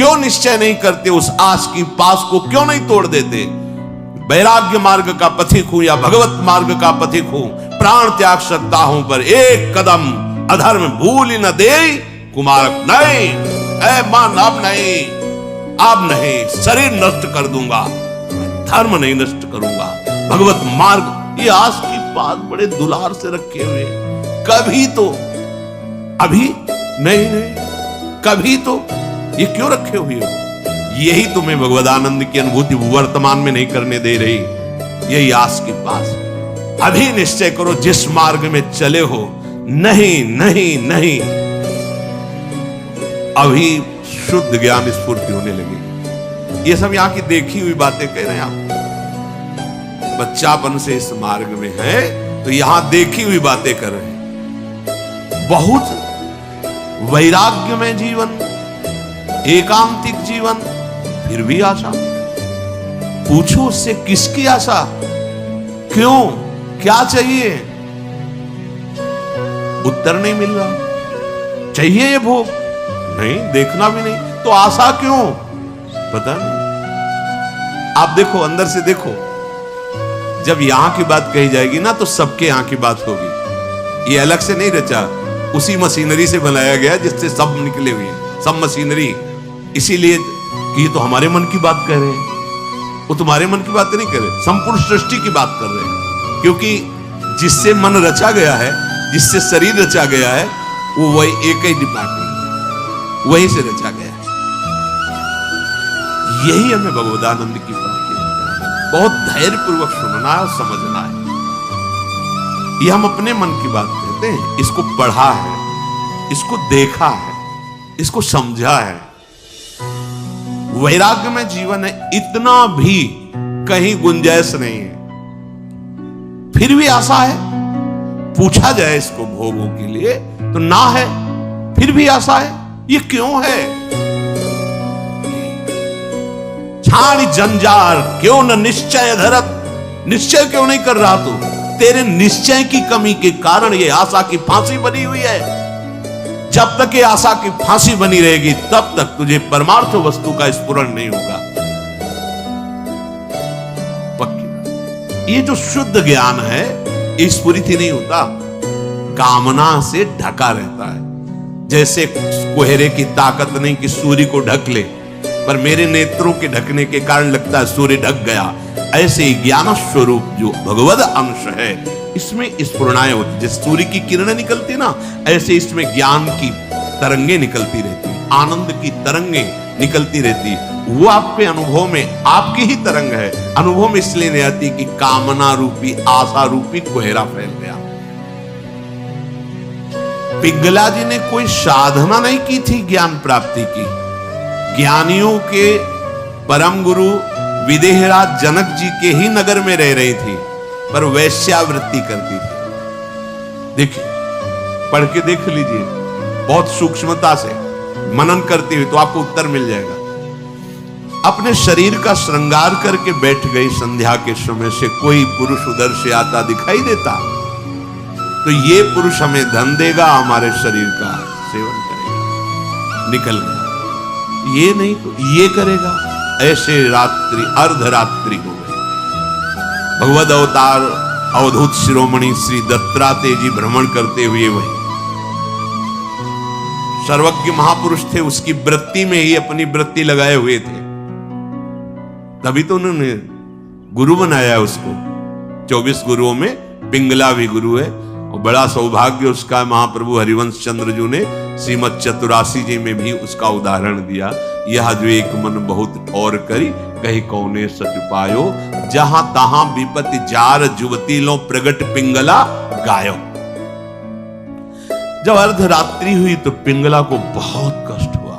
क्यों निश्चय नहीं करते? उस आस की पास को क्यों नहीं तोड़ देते? वैराग्य मार्ग का पथिक हूं या भगवत मार्ग का पथिक हूं, प्राण त्याग सकता हूं, पर एक कदम अधर्म भूल न दे कुमारक। नहीं ऐ मन, अब नहीं, अब नहीं, शरीर नष्ट कर दूंगा, धर्म नहीं नष्ट करूंगा। भगवत मार्ग, ये आस की बात बड़े दुलार से रखे हुए, कभी तो, अभी नहीं, कभी तो, ये क्यों रखे हुए हो? यही तुम्हें भगवदानंद की अनुभूति वर्तमान में नहीं करने दे रही, यही आस की पास। अभी निश्चय करो जिस मार्ग में चले हो, नहीं नहीं नहीं, अभी शुद्ध ज्ञान स्फूर्ति होने लगी। ये सब यहां की देखी हुई बातें कह रहे हैं आप। बच्चापन से इस मार्ग में है तो यहां देखी हुई बातें कर रहे हैं। बहुत वैराग्य में जीवन, एकांतिक जीवन, फिर भी आशा। पूछो उससे किसकी आशा, क्यों, क्या चाहिए? उत्तर नहीं मिल रहा। चाहिए ये भोग? नहीं, देखना भी नहीं, तो आशा क्यों? पता नहीं। आप देखो, अंदर से देखो, जब यहां की बात कही जाएगी ना तो सबके यहां की बात होगी। ये अलग से नहीं रचा, उसी मशीनरी से बनाया गया जिससे सब निकले हुए हैं, सब मशीनरी। इसीलिए कि ये तो हमारे मन की बात कर रहे हैं, वो तुम्हारे मन की बात नहीं कर रहे, संपूर्ण सृष्टि की बात कर रहे हैं। क्योंकि जिससे मन रचा गया है, जिससे शरीर रचा गया है, वो वही एक ही डिपार्टमेंट, वहीं से रचा गया है। यही हमें भगवदानंद की बात बहुत धैर्य पूर्वक सुनना है और समझना है। ये हम अपने मन की बात कहते हैं, इसको पढ़ा है, इसको देखा है, इसको समझा है। वैराग्य में जीवन है, इतना भी कहीं गुंजाइश नहीं है, फिर भी आशा है। पूछा जाए इसको भोगों के लिए तो ना है, फिर भी आशा है। ये क्यों है? छाण जंजार क्यों न निश्चय धरत, निश्चय क्यों नहीं कर रहा तू? तेरे निश्चय की कमी के कारण ये आशा की फांसी बनी हुई है। जब तक ये आशा की फांसी बनी रहेगी तब तक तुझे परमार्थ वस्तु का स्फुरण नहीं होगा। पक्की। ये जो शुद्ध ज्ञान है ये स्फुरित ही नहीं होता, कामना से ढका रहता है। जैसे कोहरे की ताकत नहीं कि सूर्य को ढक ले, पर मेरे नेत्रों के ढकने के कारण लगता है सूर्य ढक गया। ऐसे ही ज्ञान स्वरूप जो भगवद अंश है, इसमें स्फुरणाएं होती, जैसे सूर्य की किरणें निकलती ना, ऐसे इसमें ज्ञान की तरंगे निकलती रहती, आनंद की तरंगे निकलती रहती। वो आपके अनुभव में आपकी ही तरंग है। अनुभव में इसलिए नहीं आती कि कामना रूपी, आशा रूपी कोहरा फैल गया। पिंगला जी ने कोई साधना नहीं की थी ज्ञान प्राप्ति की। ज्ञानियों के परम गुरु विदेहराज जनक जी के ही नगर में रह रही थी, पर वैश्यावृत्ति करती थी। देखिए, पढ़ के देख लीजिए, बहुत सूक्ष्मता से मनन करती हुई तो आपको उत्तर मिल जाएगा। अपने शरीर का श्रृंगार करके बैठ गई संध्या के समय से कोई पुरुष उधर से आता दिखाई देता तो ये पुरुष हमें धन देगा, हमारे शरीर का सेवन करेगा, निकल गया। ये नहीं तो ये करेगा। ऐसे रात्रि अर्धरात्रि हो गई। भगवद अवतार अवधूत शिरोमणि श्री दत्तात्रेय जी भ्रमण करते हुए वही सर्वज्ञ महापुरुष थे, उसकी वृत्ति में ही अपनी वृत्ति लगाए हुए थे। तभी तो उन्होंने गुरु बनाया उसको। 24 गुरुओं में पिंगला भी गुरु है, और बड़ा सौभाग्य उसका महाप्रभु हरिवंश चंद्र जी ने श्रीमद चतुरासी जी में भी उसका उदाहरण दिया। यह जो एक मन बहुत और करी, कहीं कौने सच पायो, जहां तहां विपत्ति जार जुवती लो प्रगट पिंगला गायो। जब अर्धरात्रि हुई तो पिंगला को बहुत कष्ट हुआ।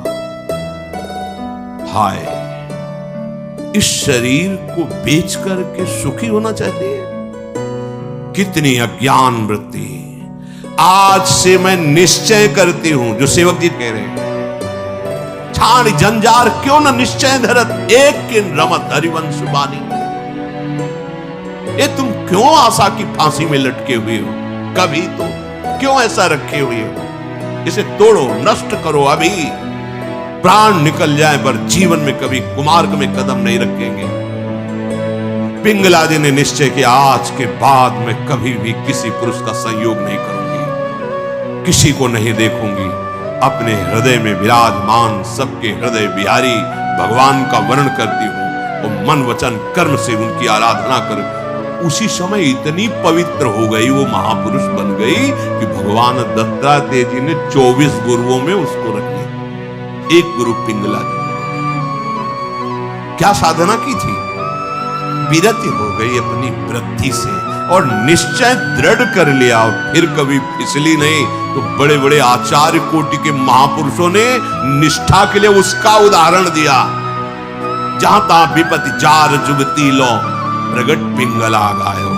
हाय, इस शरीर को बेच करके सुखी होना चाहती है, कितनी अज्ञान वृत्ति। आज से मैं निश्चय करती हूं, जो सेवक जी कह रहे हैं, छाण जंजार क्यों न निश्चय धरत, एक किन रमत हरिवंश बानी। ये तुम क्यों आशा की फांसी में लटके हुए हो? कभी तो क्यों ऐसा रखे हुए हो? इसे तोड़ो, नष्ट करो अभी। प्राण निकल जाए पर जीवन में कभी कुमार्ग में कदम नहीं रखेंगे। पिंगला जी ने निश्चय किया, आज के बाद मैं कभी भी किसी पुरुष का संयोग नहीं करूंगी, किसी को नहीं देखूंगी, अपने हृदय में विराजमान सबके हृदय बिहारी भगवान का वर्णन करती हूं और मन वचन कर्म से उनकी आराधना कर। उसी समय इतनी पवित्र हो गई, वो महापुरुष बन गई कि भगवान दत्तात्रेय जी ने 24 गुरुओं में उसको रख लिया। एक गुरु पिंगला जी, क्या साधना की थी, विरति हो गई अपनी वृद्धि से और निश्चय दृढ़ कर लिया, फिर कभी फिसली नहीं। तो बड़े बड़े आचार्य कोटि के महापुरुषों ने निष्ठा के लिए उसका उदाहरण दिया। जहां तहां विपत्ति जार जुगती लो, प्रगट पिंगला गायो,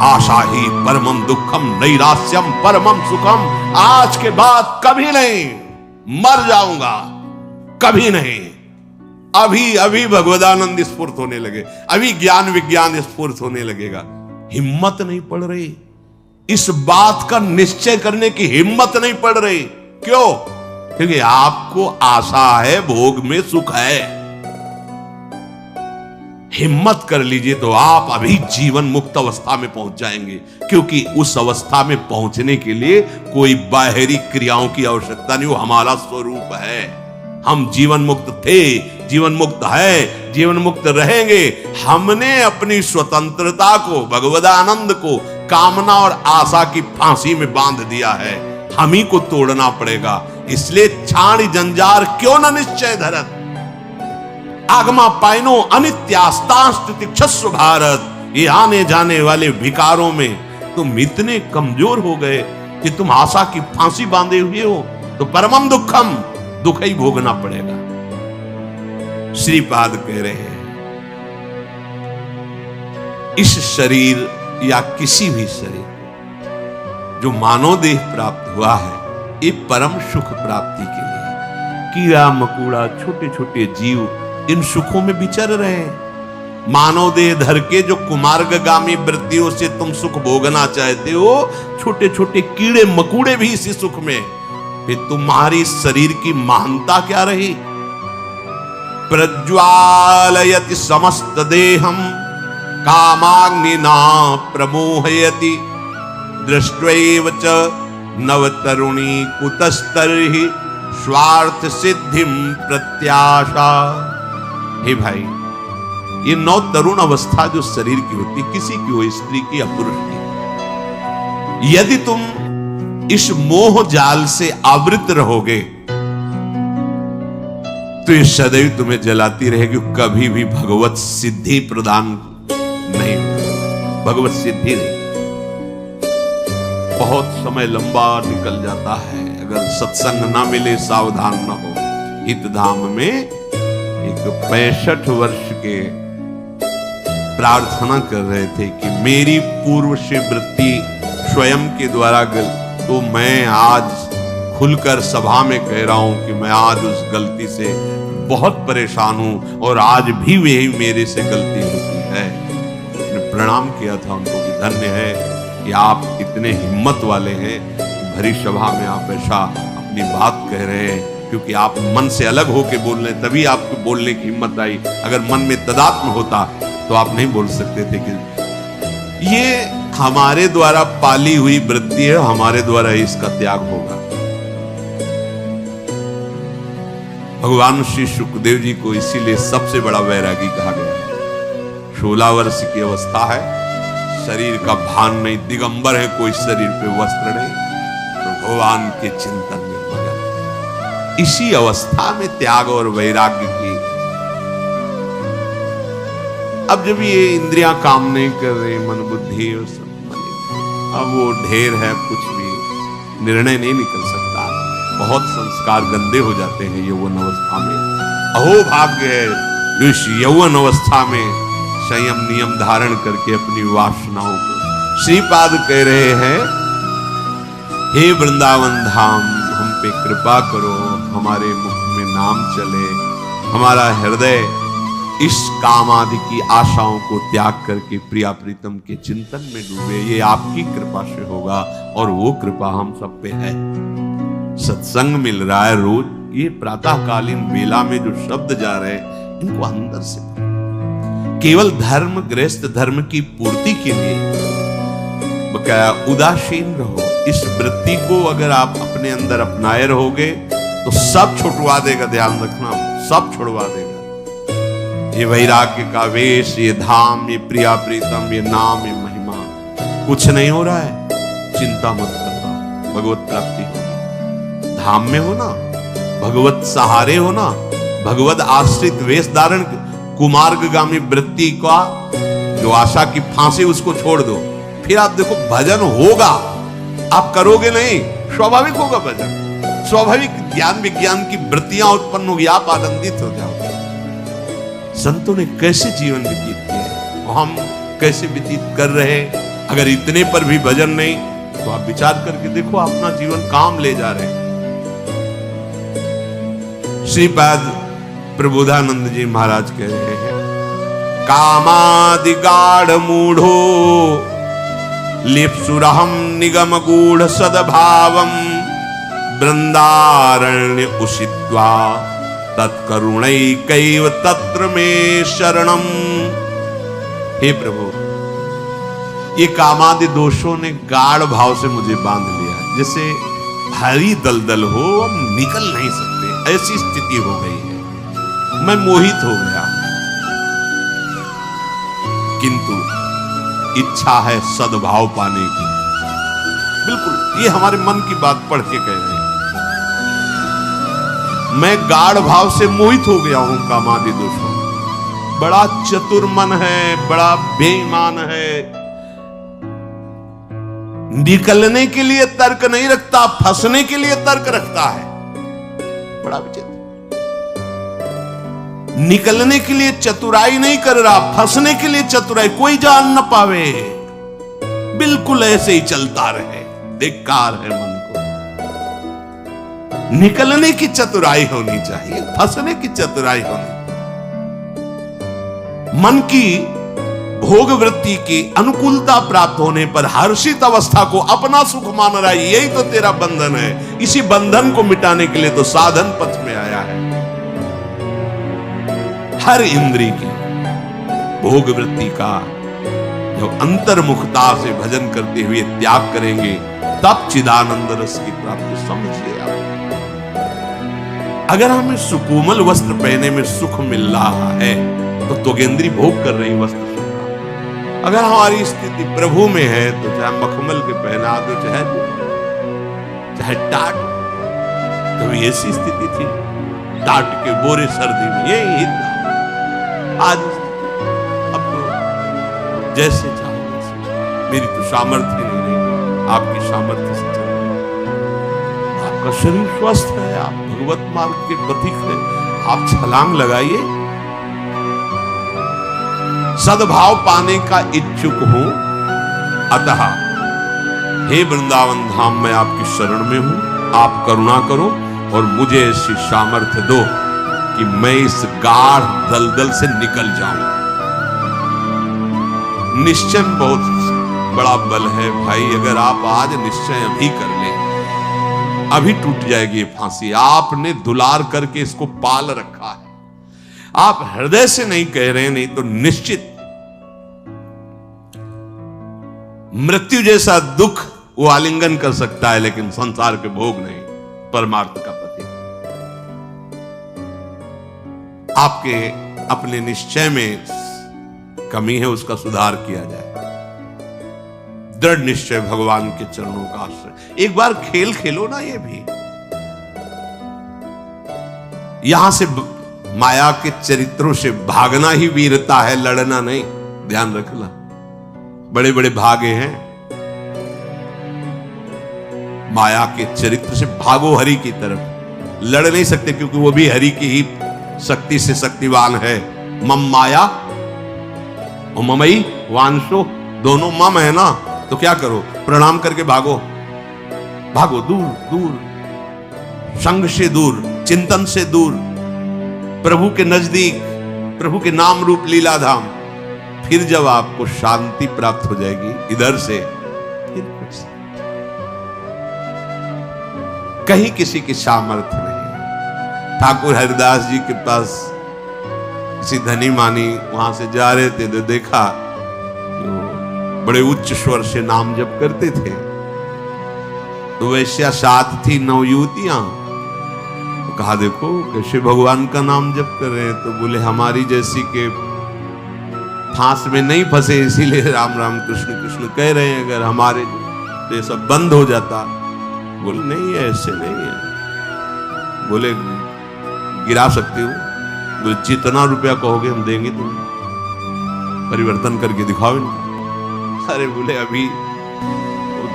आशा ही परमम दुखम नैरास्यम परमम सुखम। आज के बाद कभी नहीं, मर जाऊंगा कभी नहीं। अभी अभी भगवदानंद स्फूर्त होने लगे, अभी ज्ञान विज्ञान स्फूर्त होने लगेगा। हिम्मत नहीं पड़ रही, इस बात का निश्चय करने की हिम्मत नहीं पड़ रही। क्यों? क्योंकि आपको आशा है, भोग में सुख है। हिम्मत कर लीजिए तो आप अभी जीवन मुक्त अवस्था में पहुंच जाएंगे, क्योंकि उस अवस्था में पहुंचने के लिए कोई बाहरी क्रियाओं की आवश्यकता नहीं, वो हमारा स्वरूप है। हम जीवन मुक्त थे, जीवन मुक्त है, जीवन मुक्त रहेंगे। हमने अपनी स्वतंत्रता को, भगवदानंद को कामना और आशा की फांसी में बांध दिया है, हम ही को तोड़ना पड़ेगा। इसलिए छाणी जंजार क्यों न निश्चय धरत, आगमा पाइनो अनित्यास्तास्तिक्षस्व भारत। ये आने जाने वाले विकारों में तुम इतने कमजोर हो गए कि तुम आशा की फांसी बांधे हुए हो, तो परमम दुखम, दुख ही भोगना पड़ेगा। श्रीपाद कह रहे हैं, इस शरीर या किसी भी शरीर जो मानव देह प्राप्त हुआ है, ये परम सुख प्राप्ति के लिए। कीड़ा मकोड़ा छोटे छोटे जीव इन सुखों में विचर रहे हैं। मानव देह धर के जो कुमार्गगामी वृत्तियों से तुम सुख भोगना चाहते हो, छोटे छोटे कीड़े मकूड़े भी इसी सुख में। फिर तुम्हारी शरीर की महानता क्या रही? प्रज्वालयति समस्त देहम कामाग्निना प्रमोहयति दृष्ट्वैव च नवतरुणी कुतस्तर्हि स्वार्थ सिद्धिम प्रत्याशा। हे भाई, ये नौ तरुण अवस्था जो शरीर की होती, किसी की हो, स्त्री की या पुरुष की, यदि तुम इस मोह जाल से आवृत रहोगे तो ये सदैव तुम्हें जलाती रहेगी, कभी भी भगवत सिद्धि प्रदान नहीं होगी। भगवत सिद्धि नहीं, बहुत समय लंबा निकल जाता है अगर सत्संग ना मिले, सावधान ना हो। हितधाम में एक 65 वर्ष के प्रार्थना कर रहे थे कि मेरी पूर्व से वृत्ति स्वयं के द्वारा तो मैं आज खुलकर सभा में कह रहा हूं कि मैं आज उस गलती से बहुत परेशान हूं और आज भी वही मेरे से गलती होती है। मैंने प्रणाम किया था उनको कि धन्य है कि आप इतने हिम्मत वाले हैं, भरी सभा में आप ऐसा अपनी बात कह रहे हैं, क्योंकि आप मन से अलग होके बोल रहे हैं, तभी आपको बोलने की हिम्मत आई। अगर मन में तदात्म होता तो आप नहीं बोल सकते थे। कि ये हमारे द्वारा पाली हुई वृत्ति है, हमारे द्वारा इसका त्याग होगा। भगवान श्री सुखदेव जी को इसीलिए सबसे बड़ा वैरागी कहा गया है। 16 वर्ष की अवस्था है, शरीर का भान नहीं, दिगंबर है, कोई शरीर पे वस्त्र नहीं, तो भगवान के चिंतन में मगन। इसी अवस्था में त्याग और वैराग्य की। अब जब ये इंद्रियां काम नहीं कर रही, मन बुद्धि और सब, अब वो ढेर है, कुछ भी निर्णय नहीं निकल सकता। बहुत संस्कार गंदे हो जाते हैं यौवन अवस्था में। अहो भाग्य है जो इस यौवन अवस्था में संयम नियम धारण करके अपनी वासनाओं को। श्रीपाद कह रहे हैं, हे वृंदावन धाम, हम पे कृपा करो, हमारे मुख में नाम चले, हमारा हृदय इस काम आदि की आशाओं को त्याग करके प्रिया प्रीतम के चिंतन में डूबे। ये आपकी कृपा से होगा और वो कृपा हम सब पे है। सत्संग मिल रहा है रोज, ये प्रातःकालीन बेला में जो शब्द जा रहे हैं, इनको अंदर से केवल धर्म, गृहस्थ धर्म की पूर्ति के लिए बकाया उदासीन रहो। इस वृत्ति को अगर आप अपने अंदर अपनाए रहोगे तो सब छुटवा देगा। ध्यान रखना, सब छुड़वा देगा। ये वैराग्य का वेश, ये धाम, ये प्रिया प्रीतम, ये नाम, ये महिमा, कुछ नहीं हो रहा है, चिंता मत करना, भगवत प्राप्ति होगी। धाम में हो ना, भगवत सहारे हो ना, भगवत आश्रित वेश धारण, कुमार्गगामी वृत्ति का जो आशा की फांसी, उसको छोड़ दो। फिर आप देखो भजन होगा, आप करोगे नहीं, स्वाभाविक होगा भजन, स्वाभाविक ज्ञान विज्ञान की वृत्तियां उत्पन्न होगी, आप आनंदित हो जाओगे। संतों ने कैसे जीवन व्यतीत किया, हम कैसे व्यतीत कर रहे हैं। अगर इतने पर भी भजन नहीं तो आप विचार करके देखो, अपना जीवन काम ले जा रहे हैं। श्रीपाद प्रबोधानंद जी महाराज कह रहे हैं, कामादि गाढ़ मूढ़ो लिप्सुरहम निगम गूढ़ सद्भावम वृंदारण्य उषित्वा तत्करुणैकैव तत्र में शरणम। हे प्रभु, ये कामादि दोषों ने गाढ़ भाव से मुझे बांध लिया, जैसे भारी दलदल हो, अब निकल नहीं सकते, ऐसी स्थिति हो गई है, मैं मोहित हो गया। किंतु इच्छा है सद्भाव पाने की। बिल्कुल, ये हमारे मन की बात पढ़ के कह रहे हैं। मैं गाढ़ भाव से मोहित हो गया हूं कामादि दोषों। बड़ा चतुर मन है, बड़ा बेईमान है, निकलने के लिए तर्क नहीं रखता, फंसने के लिए तर्क रखता है। बड़ा विचित्र, निकलने के लिए चतुराई नहीं कर रहा, फंसने के लिए चतुराई, कोई जान न पावे, बिल्कुल ऐसे ही चलता रहे। धिक्कार है मन को। निकलने की चतुराई होनी चाहिए, फंसने की चतुराई होनी। मन की भोग वृत्ति की अनुकूलता प्राप्त होने पर हर्षित अवस्था को अपना सुख मान रहा है, यही तो तेरा बंधन है। इसी बंधन को मिटाने के लिए तो साधन पथ में आया है। हर इंद्री की भोग वृत्ति का जब अंतर्मुखता से भजन करते हुए त्याग करेंगे, तब चिदानंद रस की प्राप्ति समझिए आप। अगर हमें सुकोमल वस्त्र पहने में सुख मिल रहा है तो त्वगेंद्री भोग कर रही वस्त्र सुख का। अगर हमारी स्थिति प्रभु में है तो चाहे मखमल के पहना दो, चाहे टाट, कभी ऐसी स्थिति थी टाट के बोरे सर्दी में, यही था। आज अब तो जैसे चाहो वैसे। मेरी तो सामर्थ्य नहीं रही, आपकी सामर्थ्य से चल रही है। आपका शरीर स्वस्थ है, आप भगवत मार्ग के पथिक हैं, आप छलांग लगाइए। सद्भाव पाने का इच्छुक हूं, अतः हे वृंदावन धाम, मैं आपकी शरण में हूं। आप करुणा करो और मुझे ऐसी सामर्थ्य दो कि मैं इस गाढ़ दलदल से निकल जाऊं। निश्चय बहुत बड़ा बल है भाई। अगर आप आज निश्चय अभी कर लें, अभी टूट जाएगी ये फांसी। आपने दुलार करके इसको पाल रखा है, आप हृदय से नहीं कह रहे, नहीं तो निश्चित मृत्यु जैसा दुख वो आलिंगन कर सकता है, लेकिन संसार के भोग नहीं, परमार्थ का पति। आपके अपने निश्चय में कमी है, उसका सुधार किया जाए। दृढ़ निश्चय भगवान के चरणों का आश्रय। एक बार खेल खेलो ना, ये भी यहां से माया के चरित्रों से भागना ही वीरता है, लड़ना नहीं। ध्यान रखना, बड़े बड़े भागे हैं, माया के चरित्र से भागो हरि की तरफ। लड़ नहीं सकते क्योंकि वो भी हरि की ही शक्ति से शक्तिवान है। मम माया और ममई वांशो, दोनों मम है ना, तो क्या करो, प्रणाम करके भागो। भागो दूर दूर, संग से दूर, चिंतन से दूर, प्रभु के नजदीक, प्रभु के नाम रूप लीला धाम। फिर जब आपको शांति प्राप्त हो जाएगी इधर से, फिर कुछ कहीं किसी की सामर्थ्य नहीं, ठाकुर हरिदास जी के पास किसी धनी मानी वहां से जा रहे थे तो देखा तो बड़े उच्च स्वर से नाम जप करते थे। तो वैश्या साथ थी 9 युवतियां। तो कहा देखो कैसे भगवान का नाम जप कर रहे हैं। तो बोले हमारी जैसी के फांस में नहीं फंसे इसीलिए राम राम कृष्ण कृष्ण कह रहे हैं, अगर हमारे तो ये सब बंद हो जाता। बोले नहीं ऐसे नहीं है। बोले गिरा सकते हो? बोले जितना रुपया कहोगे हम देंगे तुम्हें, परिवर्तन करके दिखाओ इनको। अरे बोले अभी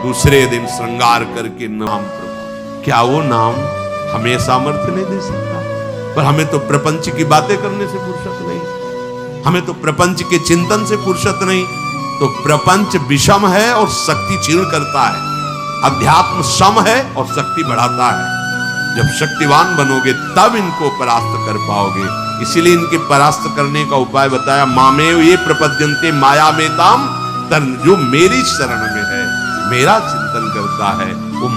दूसरे दिन श्रृंगार करके नाम प्रभाव। क्या वो नाम हमें सामर्थ्य नहीं दे सकता? पर हमें तो प्रपंच की बातें करने से फुर्सत नहीं, हमें तो प्रपंच के चिंतन से फुर्सत नहीं। तो प्रपंच विषम है और शक्ति क्षीण करता है, अध्यात्म सम है और शक्ति बढ़ाता है। जब शक्तिवान बनोगे तब इनको परास्त कर पाओगे। इसीलिए इनके परास्त करने का उपाय बताया, मामेव ये प्रपद्यन्ते माया में ताम, जो मेरी शरण में है, मेरा चिंतन करता है वो